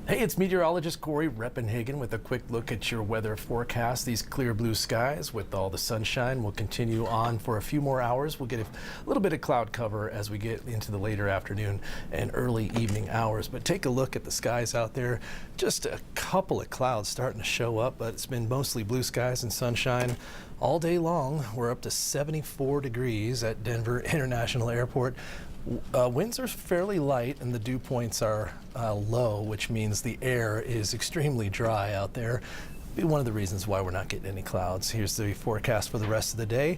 Hey, it's meteorologist Cory Reppenhagen with a quick look at your weather forecast. These clear blue skies with all the sunshine will continue on for a few more hours. We'll get a little bit of cloud cover as we get into the later afternoon and early evening hours. But take a look at the skies out there. Just a couple of clouds starting to show up, but it's been mostly blue skies and sunshine all day long. We're up to 74 degrees at Denver International Airport. Winds are fairly light and the dew points are low, which means the air is extremely dry out there. Be one of the reasons why we're not getting any clouds. Here's the forecast for the rest of the day.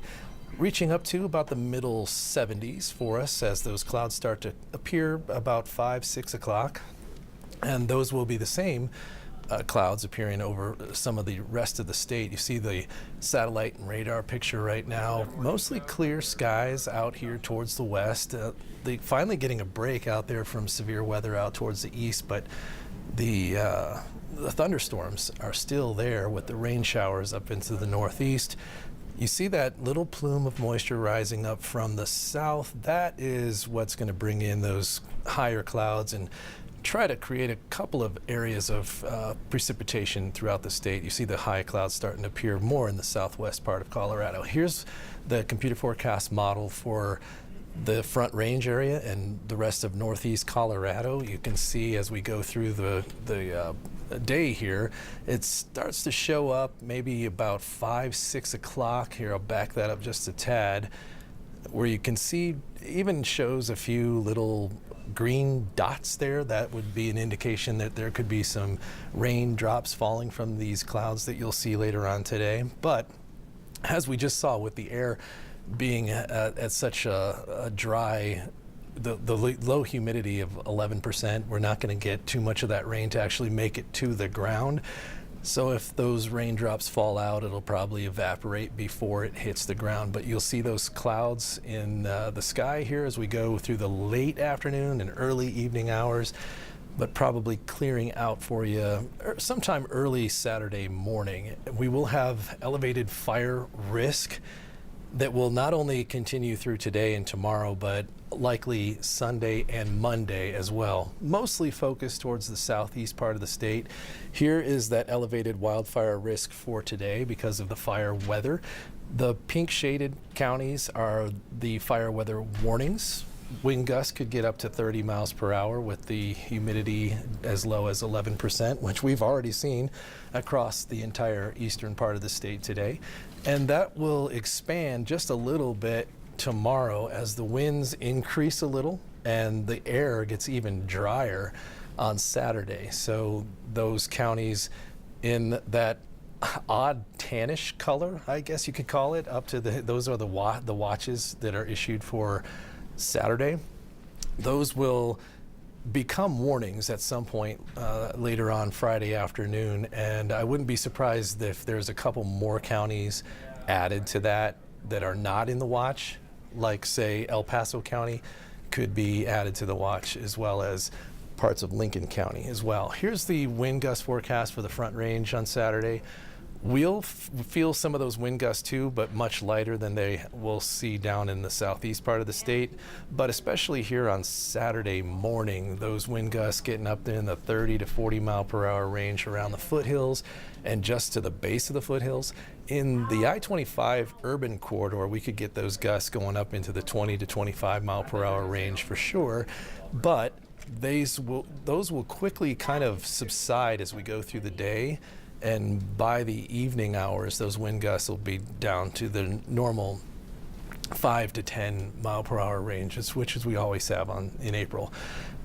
Reaching up to about the middle 70s for us as those clouds start to appear about 5-6 o'clock. And those will be the same clouds appearing over some of the rest of the state. You see the satellite and radar picture right now. Mostly clear skies out here towards the west. Finally getting a break out there from severe weather out towards the east, but the thunderstorms are still there with the rain showers up into the northeast. You see that little plume of moisture rising up from the south. That is what's going to bring in those higher clouds and try to create a couple of areas of precipitation throughout the state. You see the high clouds starting to appear more in the southwest part of Colorado. Here's the computer forecast model for the Front Range area and the rest of northeast Colorado. You can see as we go through the day here, it starts to show up maybe about 5-6 o'clock. Here, I'll back that up just a tad, where you can see even shows a few little green dots there. That would be an indication that there could be some raindrops falling from these clouds that you'll see later on today. But as we just saw with the air being at such a dry, the low humidity of 11%, we're not going to get too much of that rain to actually make it to the ground. So if those raindrops fall out, it'll probably evaporate before it hits the ground. But you'll see those clouds in the sky here as we go through the late afternoon and early evening hours, but probably clearing out for you sometime early Saturday morning. We will have elevated fire risk that will not only continue through today and tomorrow, but likely Sunday and Monday as well. Mostly focused towards the southeast part of the state. Here is that elevated wildfire risk for today because of the fire weather. The pink shaded counties are the fire weather warnings. Wind gusts could get up to 30 miles per hour with the humidity as low as 11%, which we've already seen across the entire eastern part of the state today. And that will expand just a little bit tomorrow as the winds increase a little and the air gets even drier on Saturday. So those counties in that odd tannish color, I guess you could call it, up to those are the watches that are issued for Saturday. Those will become warnings at some point later on Friday afternoon, and I wouldn't be surprised if there's a couple more counties added to that are not in the watch, like say El Paso County could be added to the watch, as well as parts of Lincoln County as well. Here's the wind gust forecast for the Front Range on Saturday. We'll feel some of those wind gusts too, but much lighter than they will see down in the southeast part of the state. But especially here on Saturday morning, those wind gusts getting up in the 30 to 40 mile per hour range around the foothills and just to the base of the foothills. In the I-25 urban corridor, we could get those gusts going up into the 20 to 25 mile per hour range for sure. But those will quickly kind of subside as we go through the day. And by the evening hours, those wind gusts will be down to the normal 5 to 10 mile per hour range, which is we always have in April.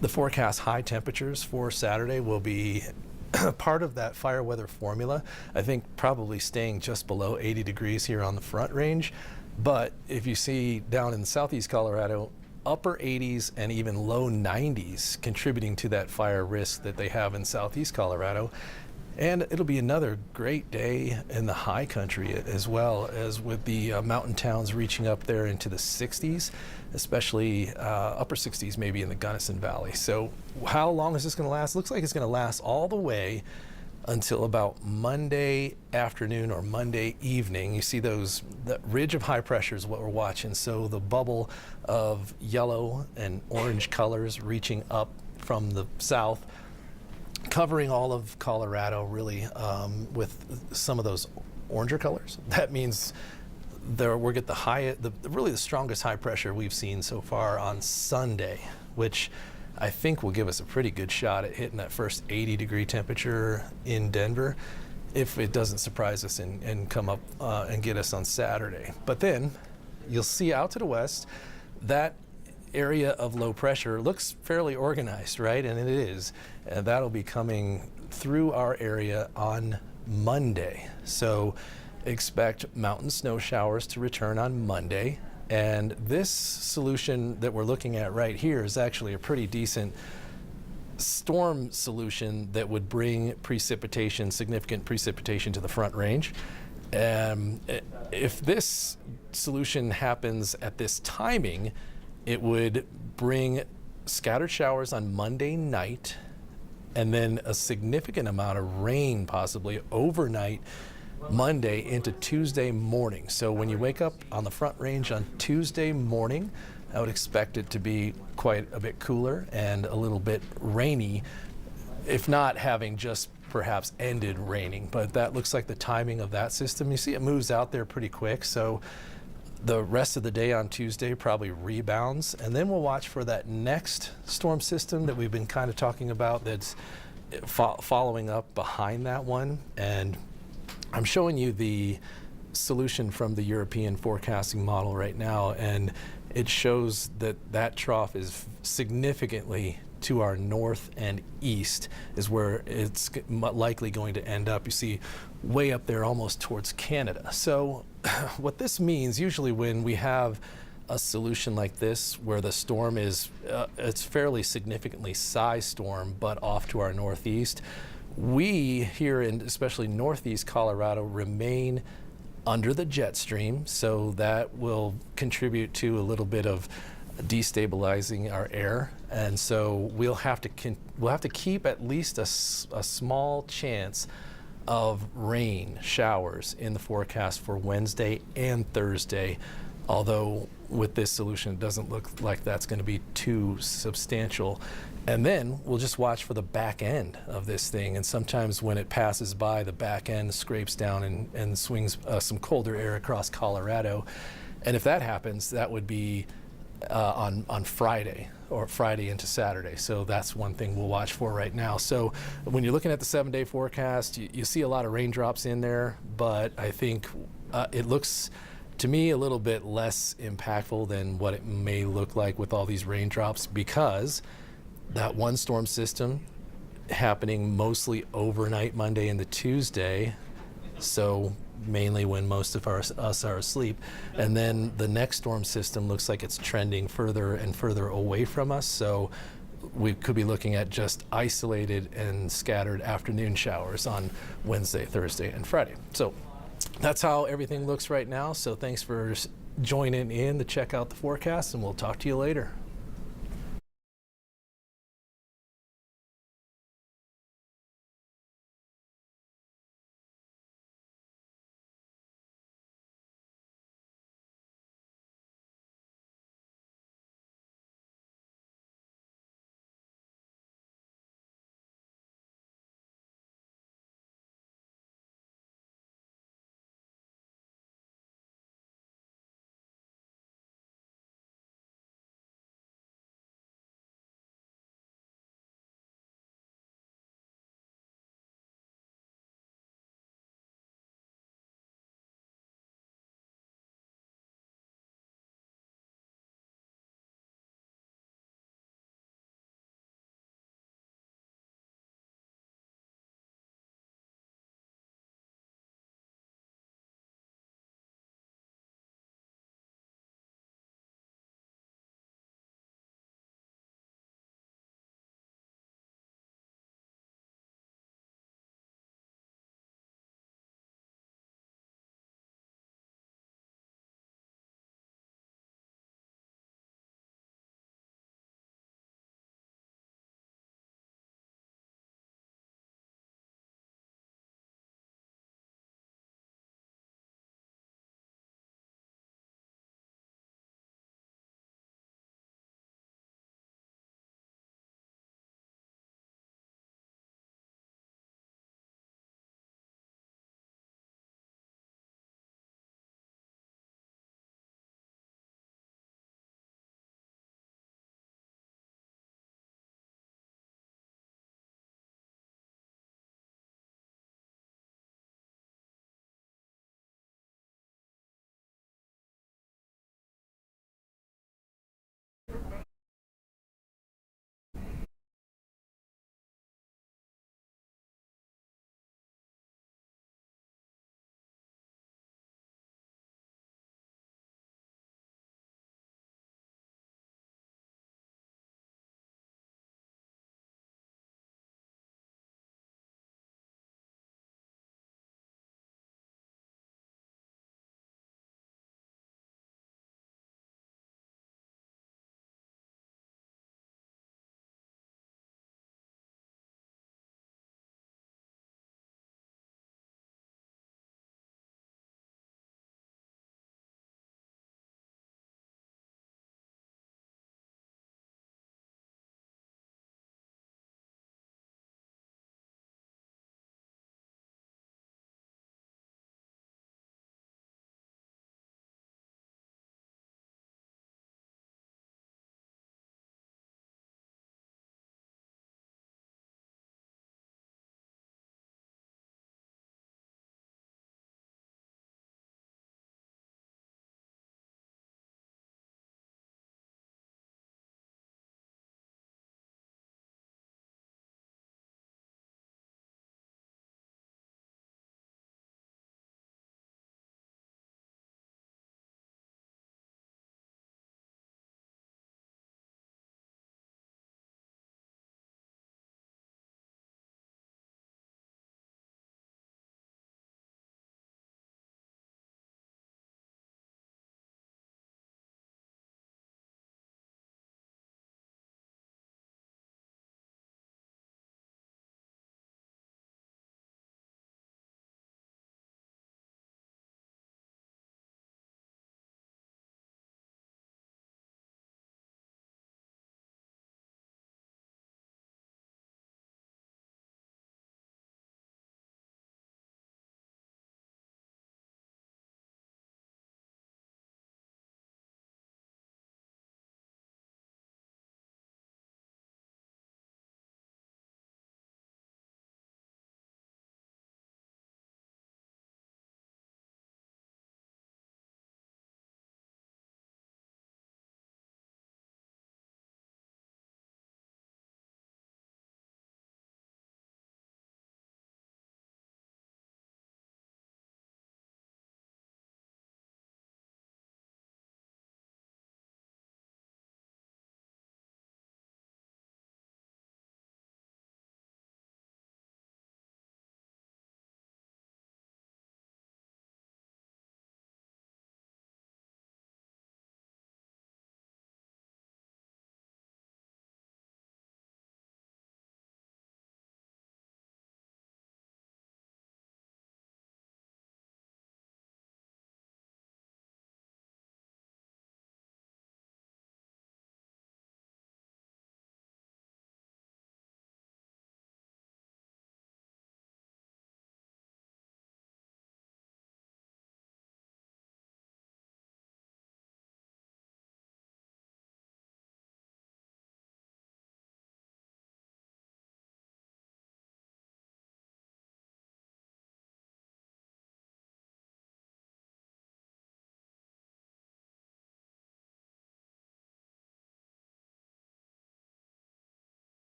The forecast high temperatures for Saturday will be part of that fire weather formula. I think probably staying just below 80 degrees here on the Front Range. But if you see down in southeast Colorado, upper 80s and even low 90s contributing to that fire risk that they have in southeast Colorado. And it'll be another great day in the high country as well, as with the mountain towns reaching up there into the 60s, especially upper 60s maybe in the Gunnison Valley. So how long is this going to last? Looks like it's going to last all the way until about Monday afternoon or Monday evening. You see that ridge of high pressure is what we're watching. So the bubble of yellow and orange colors reaching up from the south covering all of Colorado really with some of those oranger colors. That means we'll get really the strongest high pressure we've seen so far on Sunday, which I think will give us a pretty good shot at hitting that first 80-degree temperature in Denver if it doesn't surprise us and come up and get us on Saturday. But then you'll see out to the west, that area of low pressure looks fairly organized, right? And it is. And that'll be coming through our area on Monday. So expect mountain snow showers to return on Monday. And this solution that we're looking at right here is actually a pretty decent storm solution that would bring precipitation, significant precipitation to the Front Range. If this solution happens at this timing, it would bring scattered showers on Monday night and then a significant amount of rain possibly overnight Monday into Tuesday morning. So when you wake up on the Front Range on Tuesday morning, I would expect it to be quite a bit cooler and a little bit rainy, if not having just perhaps ended raining. But that looks like the timing of that system. You see it moves out there pretty quick. So the rest of the day on Tuesday probably rebounds, and then we'll watch for that next storm system that we've been kind of talking about that's following up behind that one. And I'm showing you the solution from the European forecasting model right now, and it shows that that trough is significantly to our north and east is where it's likely going to end up. You see way up there almost towards Canada. So what this means, usually when we have a solution like this where the storm is, it's fairly significantly size storm, but off to our northeast, we here in especially northeast Colorado remain under the jet stream, so that will contribute to a little bit of destabilizing our air, and so we'll have to keep at least a small chance of rain showers in the forecast for Wednesday and Thursday, although with this solution it doesn't look like that's going to be too substantial. And then we'll just watch for the back end of this thing, and sometimes when it passes by, the back end scrapes down and swings some colder air across Colorado. And if that happens, that would be on Friday, or Friday into Saturday. So that's one thing we'll watch for right now. So when you're looking at the 7-day forecast, you see a lot of raindrops in there, but I think it looks to me a little bit less impactful than what it may look like with all these raindrops, because that one storm system happening mostly overnight Monday into Tuesday, so mainly when most of us are asleep. And then the next storm system looks like it's trending further and further away from us, so we could be looking at just isolated and scattered afternoon showers on Wednesday, Thursday, and Friday. So that's how everything looks right now. So thanks for joining in to check out the forecast, and we'll talk to you later.